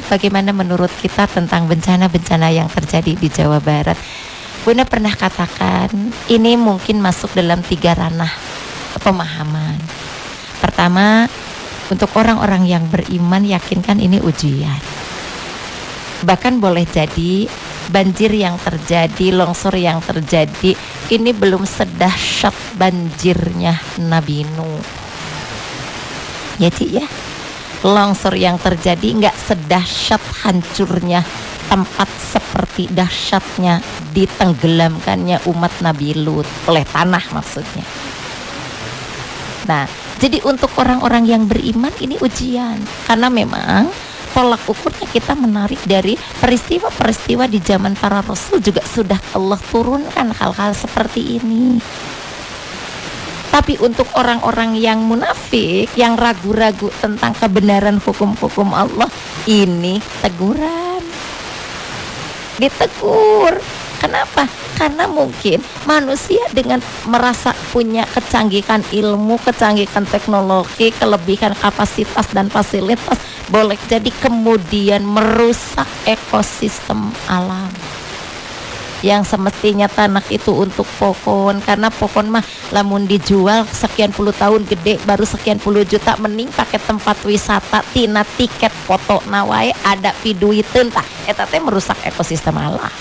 bagaimana menurut kita tentang bencana-bencana yang terjadi di Jawa Barat. Bunda pernah katakan ini mungkin masuk dalam 3 ranah pemahaman. Pertama, untuk orang-orang yang beriman yakinkan ini ujian. Bahkan boleh jadi banjir yang terjadi, longsor yang terjadi ini belum sedahsyat banjirnya Nabi Nuh. Ya Cik ya, longsor yang terjadi nggak sedahsyat hancurnya tempat seperti dahsyatnya ditenggelamkannya umat Nabi Lut oleh tanah maksudnya. Nah, jadi untuk orang-orang yang beriman ini ujian, karena memang tolak ukurnya kita menarik dari peristiwa-peristiwa di zaman para rasul juga sudah Allah turunkan hal-hal seperti ini. Tapi untuk orang-orang yang munafik, yang ragu-ragu tentang kebenaran hukum-hukum Allah, ini teguran. Ditegur. Kenapa? Karena mungkin manusia dengan merasa punya kecanggihan ilmu, kecanggihan teknologi, kelebihan kapasitas dan fasilitas, boleh jadi kemudian merusak ekosistem alam. Yang semestinya tanah itu untuk pohon, karena pohon mah lamun dijual sekian puluh tahun gede baru sekian puluh juta, mending pakai tempat wisata tina tiket foto nawai ada piduiteun tah eta teh merusak ekosistem alam.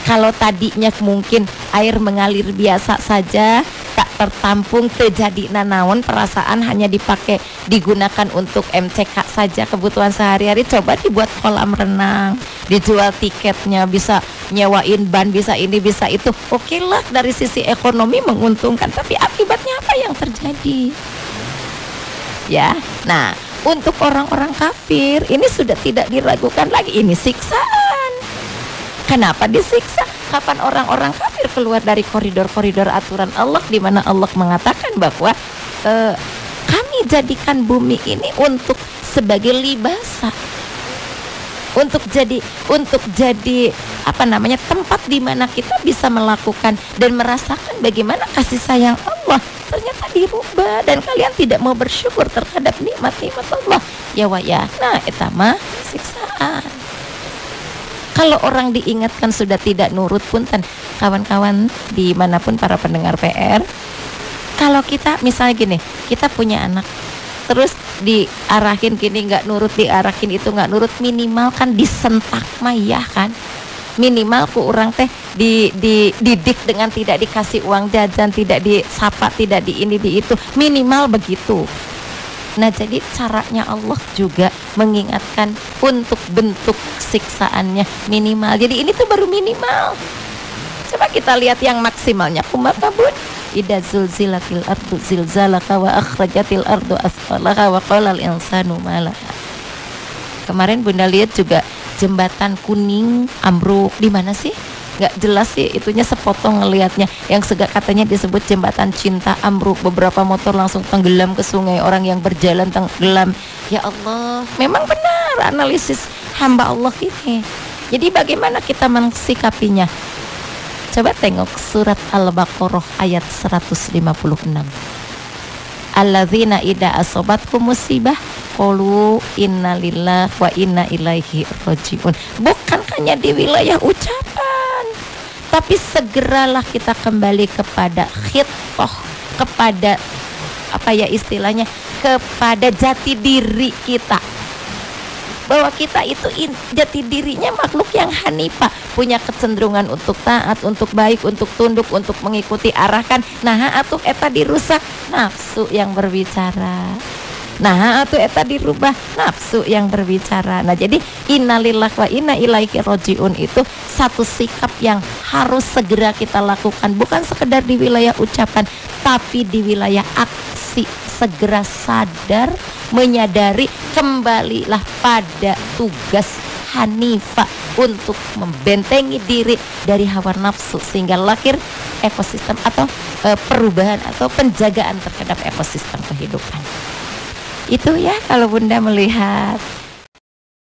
Kalau tadinya mungkin air mengalir biasa saja, tak tertampung, terjadi nanaon, perasaan hanya dipakai digunakan untuk MCK saja kebutuhan sehari-hari, coba dibuat kolam renang, dijual tiketnya, bisa nyewain ban, bisa ini bisa itu, oke lah dari sisi ekonomi menguntungkan, tapi akibatnya apa yang terjadi? Ya, nah untuk orang-orang kafir ini sudah tidak diragukan lagi, ini siksaan. Kenapa disiksa? Kapan orang-orang kafir keluar dari koridor-koridor aturan Allah, di mana Allah mengatakan bahwa kami jadikan bumi ini untuk sebagai libasa, untuk jadi apa namanya, tempat di mana kita bisa melakukan dan merasakan bagaimana kasih sayang Allah. Ternyata dirubah dan kalian tidak mau bersyukur terhadap nikmat-nikmat Allah. Ya waya, nah etama siksaan. Kalau orang diingatkan sudah tidak nurut punten, kawan-kawan dimanapun para pendengar PR, kalau kita misalnya gini, kita punya anak terus diarahin gini nggak nurut, diarahin itu nggak nurut, minimal kan disentak mah ya kan, minimal ku orang teh dididik dengan tidak dikasih uang jajan, tidak disapa, tidak di ini di itu, minimal begitu. Nah jadi caranya Allah juga mengingatkan untuk bentuk siksaannya minimal. Jadi ini tuh baru minimal. Coba kita lihat yang maksimalnya. Kumaha bun? Idza zulzilatil ardu zilzalaha wa akhrajatil ardu asfalaha wa qalal insanu malaha. Kemarin Bunda lihat juga jembatan kuning ambruk, di mana sih? Nggak jelas sih itunya, sepotong ngelihatnya, yang katanya disebut jembatan cinta ambruk, beberapa motor langsung tenggelam ke sungai, orang yang berjalan tenggelam. Ya Allah, memang benar analisis hamba Allah ini. Jadi bagaimana kita mensikapinya? Coba tengok surat Al-Baqarah ayat 156. Alladzina idza asobatkum musibah qalu inna lillahi wa inna ilaihi rajiun. Bukan hanya di wilayah ucapan, tapi segeralah kita kembali kepada khitoh, kepada apa ya istilahnya, kepada jati diri kita, bahwa kita itu jati dirinya makhluk yang hanifah, punya kecenderungan untuk taat, untuk baik, untuk tunduk, untuk mengikuti arahkan. Nah atuh eta dirusak, nafsu yang berbicara. Nah atuh eta dirubah, nafsu yang berbicara. Nah jadi innalillahi wa inna ilaihi rajiun itu satu sikap yang harus segera kita lakukan, bukan sekedar di wilayah ucapan, tapi di wilayah aksi. Segera sadar, menyadari, kembalilah pada tugas hanifah untuk membentengi diri dari hawa nafsu, sehingga lahir ekosistem atau perubahan atau penjagaan terhadap ekosistem kehidupan. Itu ya kalau Bunda melihat